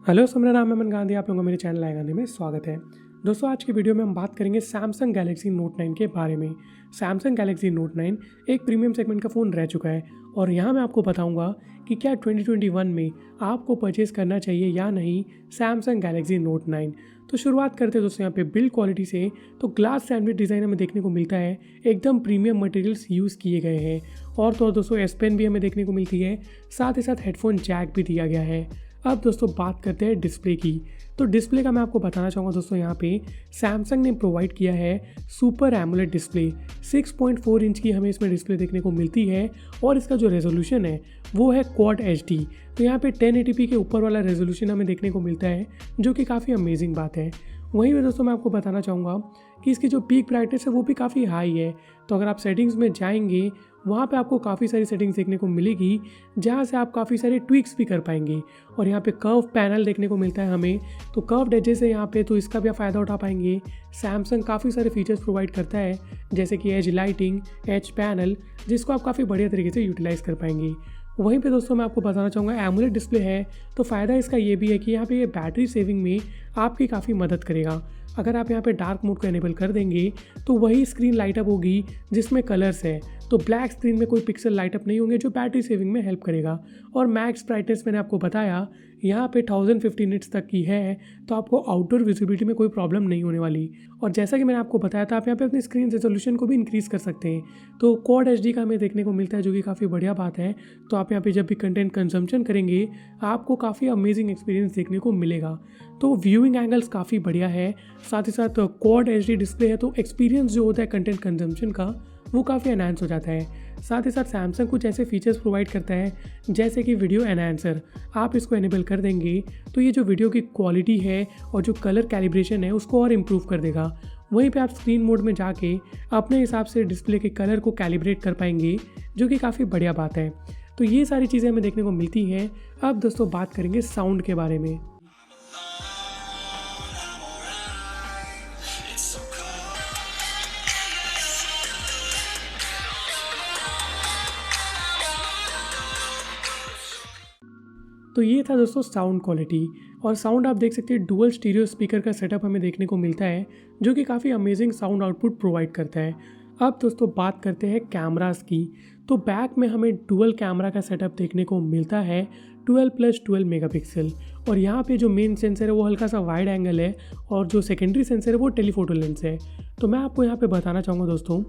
Hello दोस्तों, मेरा नाम है अमन गांधी। आप लोगों का मेरे चैनल आई गांधी में स्वागत है। दोस्तों, आज की वीडियो में हम बात करेंगे सैमसंग गैलेक्सी नोट 9 के बारे में। सैमसंग गैलेक्सी नोट 9 एक प्रीमियम सेगमेंट का फ़ोन रह चुका है और यहाँ मैं आपको बताऊंगा कि क्या 2021 में आपको परचेज़ करना चाहिए या नहीं सैमसंग गैलेक्सी नोट 9। तो शुरुआत करते हैं दोस्तों यहाँ पे बिल्ड क्वालिटी से। तो ग्लास सैंडविच डिज़ाइन हमें देखने को मिलता है, एकदम प्रीमियम मटेरियल्स यूज़ किए गए हैं। और तो दोस्तों एस पेन भी हमें देखने को मिलती है, साथ ही साथ हेडफोन जैक भी दिया गया है। अब दोस्तों बात करते हैं डिस्प्ले की। तो डिस्प्ले का मैं आपको बताना चाहूँगा दोस्तों, यहाँ पे सैमसंग ने प्रोवाइड किया है सुपर एमोलेड डिस्प्ले। 6.4 इंच की हमें इसमें डिस्प्ले देखने को मिलती है और इसका जो रेजोल्यूशन है वो है क्वाड HD। तो यहाँ पे 1080p के ऊपर वाला रेजोल्यूशन हमें देखने को मिलता है, जो कि काफ़ी अमेजिंग बात है। वहीं पे दोस्तों मैं आपको बताना चाहूँगा कि इसकी जो पीक ब्राइटनेस है वो भी काफ़ी हाई है। तो अगर आप सेटिंग्स में जाएंगे, वहाँ पे आपको काफ़ी सारी सेटिंग्स देखने को मिलेगी, जहाँ से आप काफ़ी सारे ट्विक्स भी कर पाएंगे। और यहाँ पे कर्व पैनल देखने को मिलता है हमें, तो कर्व्ड एजेस है यहाँ पे, तो इसका भी आप फ़ायदा उठा पाएंगे। सैमसंग काफ़ी सारे फीचर्स प्रोवाइड करता है, जैसे कि एज लाइटिंग, एज पैनल, जिसको आप काफ़ी बढ़िया तरीके से यूटिलाइज़ कर पाएंगे। वहीं पे दोस्तों मैं आपको बताना चाहूँगा एमोलेड डिस्प्ले है, तो फ़ायदा इसका ये भी है कि यहाँ पे ये बैटरी सेविंग में आपकी काफ़ी मदद करेगा। अगर आप यहाँ पे डार्क मोड को एनेबल कर देंगे तो वही स्क्रीन लाइट अप होगी जिसमें कलर्स है, तो ब्लैक स्क्रीन में कोई पिक्सल लाइट अप नहीं होंगे, जो बैटरी सेविंग में हेल्प करेगा। और मैक्स ब्राइटनेस मैंने आपको बताया यहाँ पे 1050 निट्स तक की है, तो आपको आउटडोर विजिबिलिटी में कोई प्रॉब्लम नहीं होने वाली। और जैसा कि मैंने आपको बताया था, आप यहाँ पे अपनी स्क्रीन रेजोल्यूशन को भी इंक्रीज़ कर सकते हैं। तो क्वाड HD का हमें देखने को मिलता है, जो कि काफ़ी बढ़िया बात है। तो आप यहाँ पे जब भी कंटेंट कंजम्पशन करेंगे, आपको काफ़ी अमेजिंग एक्सपीरियंस देखने को मिलेगा। तो व्यूइंग एंगल्स काफ़ी बढ़िया है, साथ ही साथ क्वाड HD डिस्प्ले है, तो एक्सपीरियंस जो होता है कंटेंट कंजम्पशन का वो काफ़ी एनहांस हो जाता है। साथ ही साथ सैमसंग कुछ ऐसे फीचर्स प्रोवाइड करता है, जैसे कि वीडियो एनहांसर। आप इसको एनेबल कर देंगे तो ये जो वीडियो की क्वालिटी है और जो कलर कैलिब्रेशन है उसको और इम्प्रूव कर देगा। वहीं पे आप स्क्रीन मोड में जाके अपने हिसाब से डिस्प्ले के कलर को कैलिब्रेट कर पाएंगे, जो कि काफ़ी बढ़िया बात है। तो ये सारी चीज़ें हमें देखने को मिलती हैं। अब दोस्तों बात करेंगे साउंड के बारे में। तो ये था दोस्तों साउंड क्वालिटी। और साउंड आप देख सकते हैं, डुअल स्टीरियो स्पीकर का सेटअप हमें देखने को मिलता है, जो कि काफ़ी अमेजिंग साउंड आउटपुट प्रोवाइड करता है। अब दोस्तों बात करते हैं कैमरास की। तो बैक में हमें डुअल कैमरा का सेटअप देखने को मिलता है, 12+12 मेगापिक्सल। और यहाँ पे जो मेन सेंसर है वो हल्का सा वाइड एंगल है, और जो सेकेंडरी सेंसर है वो टेलीफोटो लेंस है। तो मैं आपको यहाँ पे बताना चाहूँगा दोस्तों,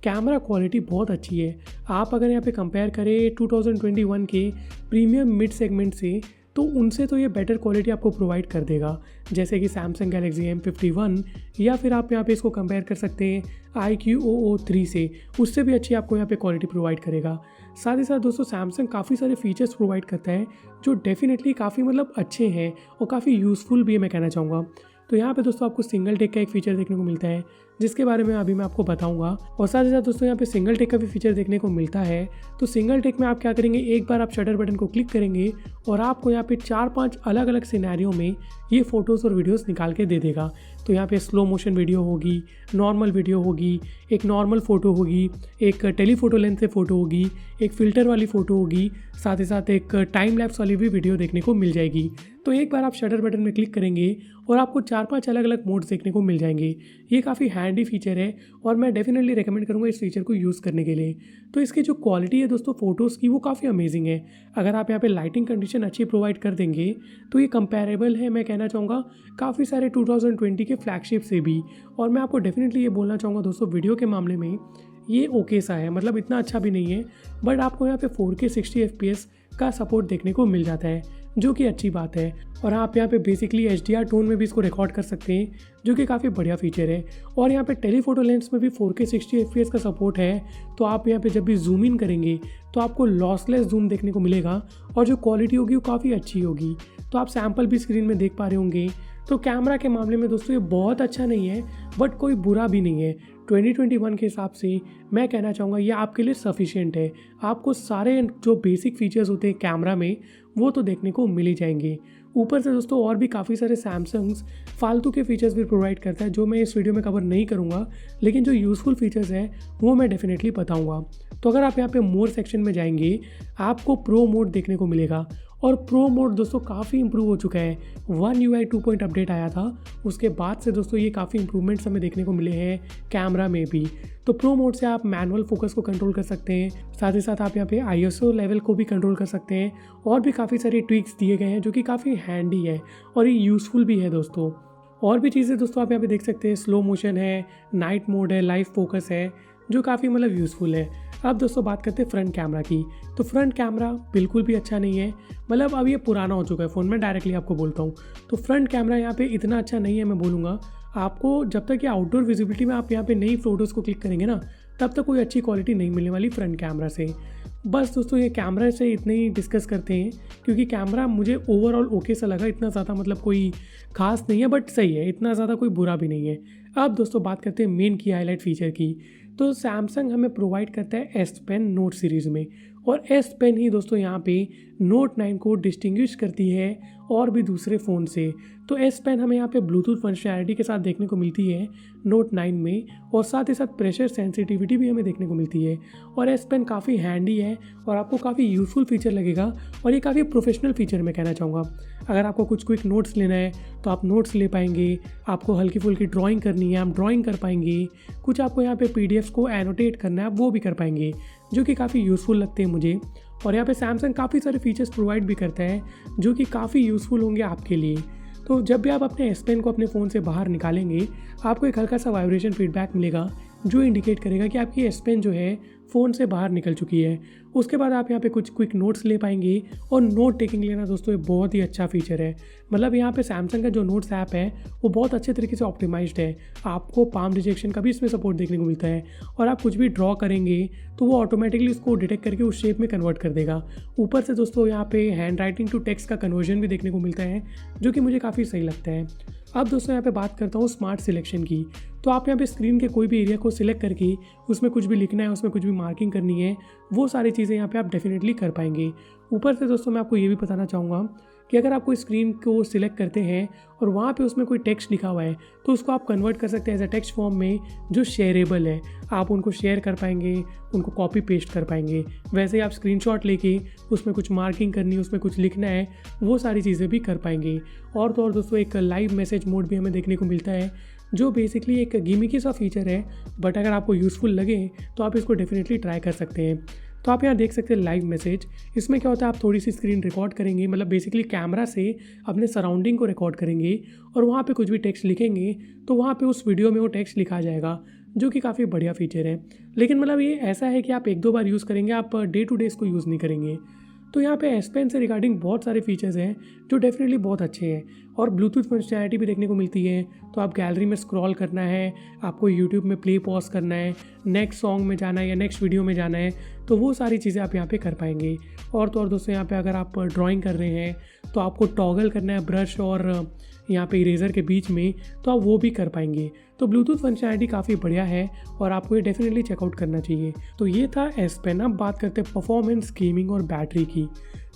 कैमरा क्वालिटी बहुत अच्छी है। आप अगर यहाँ पे कंपेयर करें 2021 के प्रीमियम मिड सेगमेंट से, तो उनसे तो ये बेटर क्वालिटी आपको प्रोवाइड कर देगा, जैसे कि सैमसंग गैलेक्सी M51, या फिर आप यहाँ पे इसको कंपेयर कर सकते हैं iQOO3 से, उससे भी अच्छी आपको यहाँ पे क्वालिटी प्रोवाइड करेगा। साथ ही साथ दोस्तों सैमसंग काफ़ी सारे फीचर्स प्रोवाइड करता है, जो डेफिनेटली काफ़ी अच्छे हैं और काफ़ी यूज़फुल भी है, मैं कहना चाहूँगा। तो यहाँ पे दोस्तों आपको सिंगल टेक का एक फीचर देखने को मिलता है, जिसके बारे में अभी मैं आपको बताऊंगा। और साथ ही साथ दोस्तों यहाँ पे सिंगल टेक का भी फीचर देखने को मिलता है। तो सिंगल टेक में आप क्या करेंगे, एक बार आप शटर बटन को क्लिक करेंगे और आपको यहाँ पे 4-5 अलग अलग सिनेरियो में ये फ़ोटोज़ और वीडियोस निकाल के दे देगा। तो यहाँ पे स्लो मोशन वीडियो होगी, नॉर्मल वीडियो होगी, एक नॉर्मल फ़ोटो होगी, एक टेलीफोटो लेंस से फ़ोटो होगी, एक फ़िल्टर वाली फ़ोटो होगी, साथ ही साथ एक टाइम लैप्स वाली भी वीडियो देखने को मिल जाएगी। तो एक बार आप शटर बटन में क्लिक करेंगे और आपको 4-5 अलग अलग मोड्स देखने को मिल जाएंगे। ये काफ़ी हैंडी फीचर है और मैं डेफिनेटली रेकमेंड करूँगा इस फीचर को यूज़ करने के लिए। तो इसकी जो क्वालिटी है दोस्तों फ़ोटोज़ की, वो काफ़ी अमेजिंग है। अगर आप यहाँ पे लाइटिंग कंडीशन अच्छी प्रोवाइड कर देंगे तो ये कंपेरेबल है, मैं कहना चाहूँगा, काफ़ी सारे 2020 के फ्लैगशिप से भी। और मैं आपको डेफिनेटली ये बोलना चाहूँगा दोस्तों, वीडियो के मामले में ये ओके सा है, इतना अच्छा भी नहीं है, बट आपको यहाँ पे 4K 60 FPS का सपोर्ट देखने को मिल जाता है, जो कि अच्छी बात है। और आप यहाँ पे बेसिकली HDR टोन में भी इसको रिकॉर्ड कर सकते हैं, जो कि काफ़ी बढ़िया फीचर है। और यहाँ पे टेलीफोटो लेंस में भी 4K 60 FPS का सपोर्ट है, तो आप यहाँ पे जब भी जूम इन करेंगे तो आपको लॉसलेस जूम देखने को मिलेगा और जो क्वालिटी होगी वो काफ़ी अच्छी होगी। तो आप सैम्पल भी स्क्रीन में देख पा रहे होंगे। तो कैमरा के मामले में दोस्तों ये बहुत अच्छा नहीं है, बट कोई बुरा भी नहीं है। 2021 के हिसाब से मैं कहना चाहूँगा ये आपके लिए सफिशिएंट है। आपको सारे जो बेसिक फीचर्स होते हैं कैमरा में वो तो देखने को मिल ही जाएंगे। ऊपर से दोस्तों और भी काफ़ी सारे सैमसंग्स फालतू के फीचर्स भी प्रोवाइड करता है, जो मैं इस वीडियो में कवर नहीं करूँगा, लेकिन जो यूज़फुल फीचर्स हैं वो मैं डेफिनेटली बताऊँगा। तो अगर आप यहाँ पे मोर सेक्शन में जाएंगे, आपको प्रो मोड देखने को मिलेगा और प्रो मोड दोस्तों काफ़ी इंप्रूव हो चुका है। वन UI 2 पॉइंट अपडेट आया था, उसके बाद से दोस्तों ये काफ़ी इंप्रूवमेंट्स हमें देखने को मिले हैं कैमरा में भी। तो प्रो मोड से आप मैनुअल फोकस को कंट्रोल कर सकते हैं, साथ ही साथ आप यहाँ पे ISO लेवल को भी कंट्रोल कर सकते हैं, और भी काफ़ी सारे ट्विक्स दिए गए हैं जो कि काफ़ी हैंडी है और ये यूज़फुल भी है दोस्तों। और भी चीज़ें दोस्तों आप यहाँ पे देख सकते हैं, स्लो मोशन है, नाइट मोड है, लाइव फोकस है, जो काफ़ी मतलब यूज़फुल है। अब दोस्तों बात करते हैं फ्रंट कैमरा की। तो फ्रंट कैमरा बिल्कुल भी अच्छा नहीं है, मतलब अब ये पुराना हो चुका है फ़ोन में, डायरेक्टली आपको बोलता हूँ। तो फ्रंट कैमरा यहाँ पे इतना अच्छा नहीं है, मैं बोलूँगा आपको। जब तक ये आउटडोर विजिबिलिटी में आप यहाँ पे नई फ़ोटोज़ को क्लिक करेंगे ना, तब तक कोई अच्छी क्वालिटी नहीं मिलने वाली फ्रंट कैमरा से। बस दोस्तों ये कैमरा से इतने ही डिस्कस करते हैं, क्योंकि कैमरा मुझे ओवरऑल ओके सा लगा, इतना ज़्यादा मतलब कोई खास नहीं है, बट सही है, इतना ज़्यादा कोई बुरा भी नहीं है। अब दोस्तों बात करते हैं मेन की हाईलाइट फीचर की। तो सैमसंग हमें प्रोवाइड करता है S Pen नोट सीरीज़ में, और S Pen ही दोस्तों यहाँ पे नोट 9 को डिस्टिंग्विश करती है और भी दूसरे फ़ोन से। तो S Pen हमें यहाँ पे ब्लूटूथ फंक्शनैलिटी के साथ देखने को मिलती है नोट 9 में, और साथ ही साथ प्रेशर सेंसिटिविटी भी हमें देखने को मिलती है। और S Pen काफ़ी हैंडी है और आपको काफ़ी यूज़फुल फीचर लगेगा, और ये काफ़ी प्रोफेशनल फीचर मैं कहना चाहूँगा। अगर आपको कुछ क्विक नोट्स लेना है तो आप नोट्स ले पाएंगे, आपको हल्की फुल्की ड्राइंग करनी है आप ड्राइंग कर पाएंगे, कुछ आपको यहाँ पे PDFs को एनोटेट करना है वो भी कर पाएंगे, जो कि काफ़ी यूज़फुल लगते हैं मुझे। और यहाँ पे सैमसंग काफ़ी सारे फीचर्स प्रोवाइड भी करता है जो कि काफ़ी यूज़फुल होंगे आपके लिए। तो जब भी आप अपने S Pen को अपने फ़ोन से बाहर निकालेंगे, आपको एक हल्का सा वाइब्रेशन फीडबैक मिलेगा, जो इंडिकेट करेगा कि आपकी S Pen जो है फ़ोन से बाहर निकल चुकी है। उसके बाद आप यहाँ पे कुछ क्विक नोट्स ले पाएंगे, और नोट टेकिंग लेना दोस्तों ये बहुत ही अच्छा फीचर है। मतलब यहाँ पे सैमसंग का जो नोट्स ऐप है वो बहुत अच्छे तरीके से ऑप्टिमाइज्ड है, आपको पाम डिटेक्शन का भी इसमें सपोर्ट देखने को मिलता है, और आप कुछ भी ड्रॉ करेंगे तो वो ऑटोमेटिकली उसको डिटेक्ट करके उस शेप में कन्वर्ट कर देगा। ऊपर से दोस्तों यहाँ पे हैंड राइटिंग टू टेक्स्ट का कन्वर्जन भी देखने को मिलता है, जो कि मुझे काफ़ी सही लगता है। अब दोस्तों यहाँ पे बात करता हूँ स्मार्ट सिलेक्शन की। तो आप यहाँ पे स्क्रीन के कोई भी एरिया को सिलेक्ट करके उसमें कुछ भी लिखना है, उसमें कुछ भी मार्किंग करनी है, वो सारी चीज़ें यहाँ पे आप डेफिनेटली कर पाएंगे। ऊपर से दोस्तों मैं आपको ये भी बताना चाहूँगा कि अगर आप कोई स्क्रीन को सिलेक्ट करते हैं और वहाँ पे उसमें कोई टेक्स्ट लिखा हुआ है, तो उसको आप कन्वर्ट कर सकते हैं एज अ टेक्स्ट फॉर्म में जो शेयरेबल है। आप उनको शेयर कर पाएंगे, उनको कॉपी पेस्ट कर पाएंगे। वैसे ही आप स्क्रीनशॉट लेके उसमें कुछ मार्किंग करनी है, उसमें कुछ लिखना है, वो सारी चीज़ें भी कर पाएंगे। और तो और दोस्तों एक लाइव मैसेज मोड भी हमें देखने को मिलता है, जो बेसिकली एक गिमिकी सा फीचर है, बट अगर आपको यूज़फुल लगे तो आप इसको डेफिनेटली ट्राई कर सकते हैं। तो आप यहाँ देख सकते हैं लाइव मैसेज। इसमें क्या होता है, आप थोड़ी सी स्क्रीन रिकॉर्ड करेंगे, मतलब बेसिकली कैमरा से अपने सराउंडिंग को रिकॉर्ड करेंगे, और वहाँ पे कुछ भी टेक्स्ट लिखेंगे तो वहाँ पे उस वीडियो में वो टेक्स्ट लिखा जाएगा, जो कि काफ़ी बढ़िया फीचर है। लेकिन मतलब ये ऐसा है कि आप एक दो बार यूज़ करेंगे, आप डे टू डे इसको यूज़ नहीं करेंगे। तो यहाँ पे S Pen से रिगार्डिंग बहुत सारे फीचर्स हैं जो डेफिनेटली बहुत अच्छे हैं, और ब्लूटूथ फंक्शनैलिटी भी देखने को मिलती है। तो आप गैलरी में स्क्रॉल करना है, आपको यूट्यूब में प्ले पॉज करना है, नेक्स्ट सॉन्ग में जाना है या नेक्स्ट वीडियो में जाना है, तो वो सारी चीज़ें आप यहाँ पे कर पाएंगे। और तो और दोस्तों यहाँ पे अगर आप ड्राइंग कर रहे हैं तो आपको टॉगल करना है ब्रश और यहाँ पे इरेज़र के बीच में, तो आप वो भी कर पाएंगे। तो ब्लूटूथ फंक्शनैलिटी काफ़ी बढ़िया है और आपको ये डेफिनेटली चेकआउट करना चाहिए। तो ये था S Pen। अब बात करते हैं परफॉर्मेंस, गेमिंग और बैटरी की।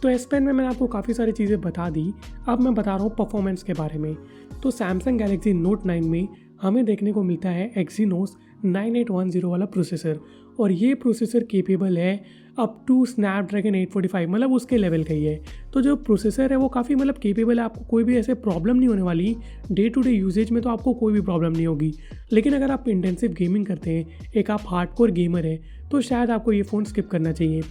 तो S Pen में मैंने आपको काफ़ी सारी चीज़ें बता दी, अब मैं बता रहा हूँ परफॉर्मेंस के बारे में। तो सैमसंग गैलेक्सी नोट 9 में हमें देखने को मिलता है Exynos 9810 वाला प्रोसेसर, और ये प्रोसेसर केपेबल है अप टू स्नैपड्रैगन 845, मतलब उसके लेवल का ही है। तो जो प्रोसेसर है वो काफ़ी मतलब केपेबल है, आपको कोई भी ऐसे प्रॉब्लम नहीं होने वाली। डे टू डे यूजेज में तो आपको कोई भी प्रॉब्लम नहीं होगी, लेकिन अगर आप इंटेंसिव गेमिंग करते हैं, एक आप हार्डकोर गेमर है, तो शायद आपको ये फ़ोन स्किप करना चाहिए।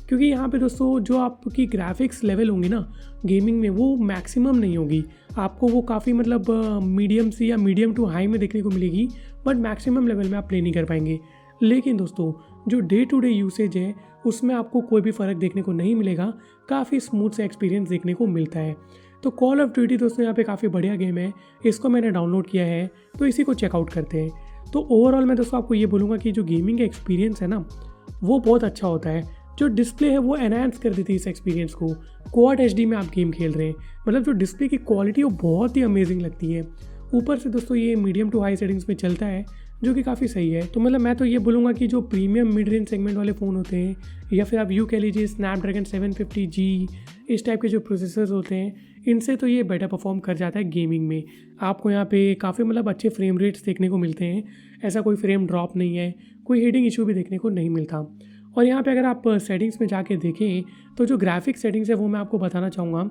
क्योंकि यहाँ पे दोस्तों जो आपकी ग्राफिक्स लेवल होंगी ना गेमिंग में, वो मैक्सिमम नहीं होगी, आपको वो काफ़ी मतलब मीडियम सी या मीडियम टू हाई में देखने को मिलेगी, बट मैक्सिमम लेवल में आप प्ले नहीं कर पाएंगे। लेकिन दोस्तों जो डे टू डे यूसेज है उसमें आपको कोई भी फ़र्क देखने को नहीं मिलेगा, काफ़ी स्मूथ से एक्सपीरियंस देखने को मिलता है। तो कॉल ऑफ ड्यूटी दोस्तों यहाँ पे काफ़ी बढ़िया गेम है, इसको मैंने डाउनलोड किया है, तो इसी को चेकआउट करते हैं। तो ओवरऑल मैं दोस्तों आपको ये बोलूँगा कि जो गेमिंग का एक्सपीरियंस है ना वो बहुत अच्छा होता है। जो डिस्प्ले है वो एनहांस कर देती है इस एक्सपीरियंस को। क्वाड HD में आप गेम खेल रहे हैं, मतलब जो डिस्प्ले की क्वालिटी वो बहुत ही अमेजिंग लगती है। ऊपर से दोस्तों ये मीडियम टू हाई सेटिंग्स में चलता है, जो कि काफ़ी सही है। तो मतलब मैं तो ये बोलूँगा कि जो प्रीमियम मिड रेंज सेगमेंट वाले फ़ोन होते हैं, या फिर आप यूँ कह लीजिए स्नैपड्रैगन 750G, इस टाइप के जो प्रोसेसर्स होते हैं, इनसे तो ये बेटर परफॉर्म कर जाता है गेमिंग में। आपको यहाँ पे काफ़ी मतलब अच्छे फ्रेम रेट्स देखने को मिलते हैं, ऐसा कोई फ्रेम ड्रॉप नहीं है, कोई हीटिंग इशू भी देखने को नहीं मिलता। और यहाँ पे अगर आप सेटिंग्स में जाके देखें तो जो ग्राफिक सेटिंग्स है वो मैं आपको बताना चाहूँगा।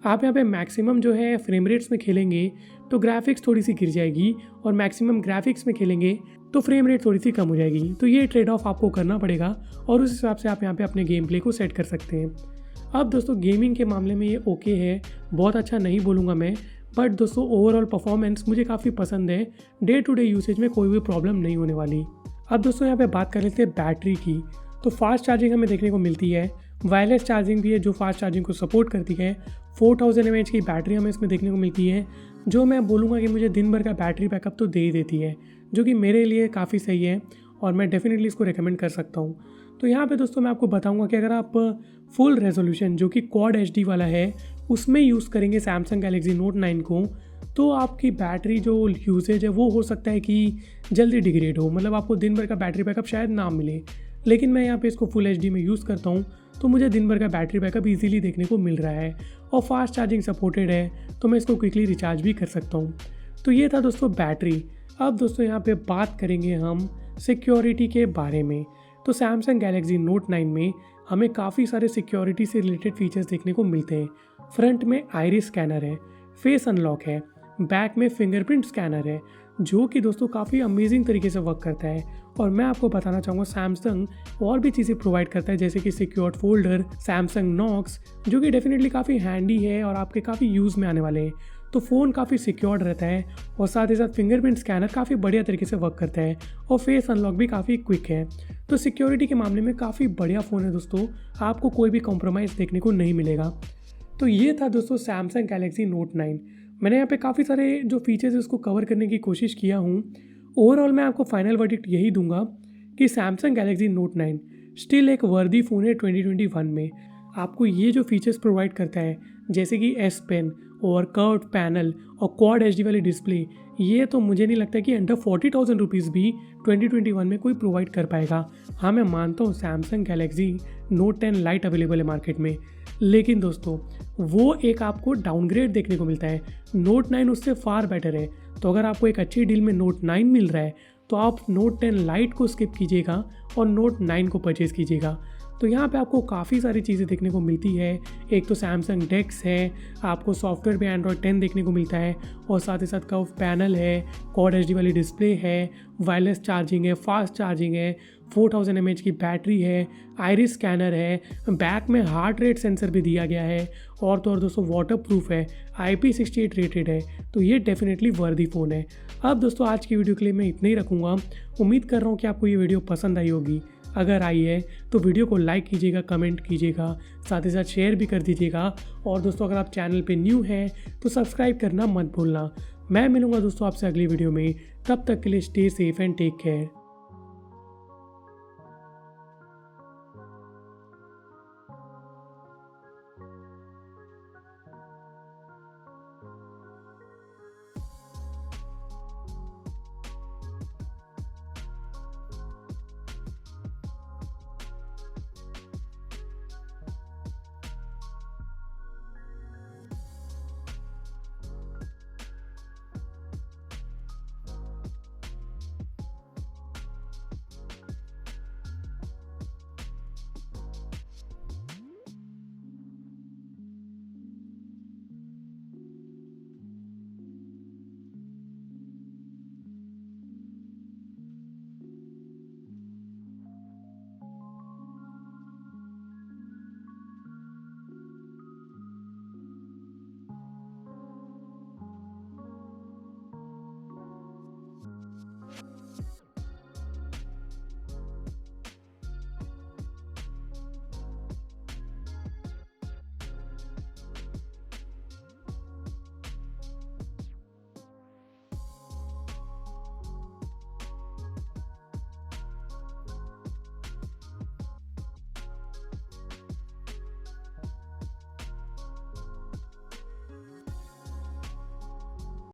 आप यहाँ पे मैक्सिमम जो है फ्रेम रेट्स में खेलेंगे तो ग्राफिक्स थोड़ी सी गिर जाएगी, और मैक्सिमम ग्राफिक्स में खेलेंगे तो फ्रेम रेट थोड़ी सी कम हो जाएगी। तो ये ट्रेड ऑफ आपको करना पड़ेगा और उस हिसाब से आप यहाँ पे अपने गेम प्ले को सेट कर सकते हैं। अब दोस्तों गेमिंग के मामले में ये ओके है, बहुत अच्छा नहीं बोलूँगा मैं, बट दोस्तों ओवरऑल परफॉर्मेंस मुझे काफ़ी पसंद है। डे टू डे यूसेज में कोई भी प्रॉब्लम नहीं होने वाली। अब दोस्तों यहाँ पे बात कर लेते हैं बैटरी की। तो फास्ट चार्जिंग हमें देखने को मिलती है, वायरलेस चार्जिंग भी है जो फास्ट चार्जिंग को सपोर्ट करती है। 4000 mAh की बैटरी हमें इसमें देखने को मिलती है, जो मैं बोलूँगा कि मुझे दिन भर का बैटरी बैकअप तो दे ही देती है, जो कि मेरे लिए काफ़ी सही है और मैं डेफिनेटली इसको रिकमेंड कर सकता हूँ। तो यहाँ पे दोस्तों मैं आपको बताऊँगा कि अगर आप फुल रेजोल्यूशन जो कि क्वाड HD वाला है उसमें यूज़ करेंगे सैमसंग गैलेक्सी नोट 9 को, तो आपकी बैटरी जो यूसेज है वो हो सकता है कि जल्दी डिग्रेड हो, मतलब आपको दिन भर का बैटरी बैकअप शायद ना मिले। लेकिन मैं यहाँ पे इसको फुल HD में यूज़ करता हूँ तो मुझे दिन भर का बैटरी बैकअप इजीली देखने को मिल रहा है, और फास्ट चार्जिंग सपोर्टेड है तो मैं इसको क्विकली रिचार्ज भी कर सकता हूँ। तो ये था दोस्तों बैटरी। अब दोस्तों यहाँ पे बात करेंगे हम सिक्योरिटी के बारे में। तो सैमसंग गैलेक्सी नोट 9 में हमें काफ़ी सारे सिक्योरिटी से रिलेटेड फीचर्स देखने को मिलते हैं। फ्रंट में आइरिस स्कैनर है, फेस अनलॉक है, बैक में फिंगरप्रिंट स्कैनर है, जो कि दोस्तों काफ़ी अमेजिंग तरीके से वर्क करता है। और मैं आपको बताना चाहूँगा सैमसंग और भी चीज़ें प्रोवाइड करता है, जैसे कि सिक्योर्ड फोल्डर, सैमसंग नॉक्स, जो कि डेफिनेटली काफ़ी हैंडी है और आपके काफ़ी यूज़ में आने वाले हैं। तो फ़ोन काफ़ी सिक्योर्ड रहता है, और साथ ही साथ फिंगरप्रिंट स्कैनर काफ़ी बढ़िया तरीके से वर्क करता है, और फेस अनलॉक भी काफ़ी क्विक है। तो सिक्योरिटी के मामले में काफ़ी बढ़िया फ़ोन है दोस्तों, आपको कोई भी कॉम्प्रोमाइज़ देखने को नहीं मिलेगा। तो ये था दोस्तों सैमसंग गैलेक्सी नोट 9। मैंने यहाँ पे काफ़ी सारे जो फीचर्स है उसको कवर करने की कोशिश किया हूँ। ओवरऑल मैं आपको फाइनल वर्डिक्ट यही दूंगा कि सैमसंग गैलेक्सी नोट 9 स्टिल एक वर्दी फ़ोन है 2021 में। आपको ये जो फीचर्स प्रोवाइड करता है, जैसे कि S पेन और कर्व्ड पैनल और क्वाड HD वाली डिस्प्ले, ये तो मुझे नहीं लगता कि अंडर 40,000 रुपीज़ भी 2021 में कोई प्रोवाइड कर पाएगा। हाँ, मैं मानता हूँ Samsung Galaxy note 10 light available है मार्केट में, लेकिन दोस्तों वो एक आपको डाउनग्रेड देखने को मिलता है। नोट 9 उससे फार बेटर है। तो अगर आपको एक अच्छी डील में नोट 9 मिल रहा है तो आप नोट 10 लाइट को स्किप कीजिएगा और नोट 9 को परचेज़ कीजिएगा। तो यहाँ पे आपको काफ़ी सारी चीज़ें देखने को मिलती है। एक तो सैमसंग डेक्स है, आपको सॉफ्टवेयर में एंड्रॉयड 10 देखने को मिलता है, और साथ ही साथ कर्व पैनल है, क्वाड HD वाली डिस्प्ले है, वायरलेस चार्जिंग है, फास्ट चार्जिंग है, 4000 mAh की बैटरी है, आइरिस स्कैनर है, बैक में हार्ट रेट सेंसर भी दिया गया है, और तो और दोस्तों वाटर प्रूफ है, IP68 रेटेड है। तो ये डेफिनेटली वर्दी फ़ोन है। अब दोस्तों आज की वीडियो के लिए मैं इतना ही रखूँगा। उम्मीद कर रहा हूँ कि आपको ये वीडियो पसंद आई होगी। अगर आई है तो वीडियो को लाइक कीजिएगा, कमेंट कीजिएगा, साथ ही साथ शेयर भी कर दीजिएगा। और दोस्तों अगर आप चैनल पे न्यू हैं तो सब्सक्राइब करना मत भूलना। मैं मिलूंगा दोस्तों आपसे अगली वीडियो में, तब तक के लिए stay safe and take care.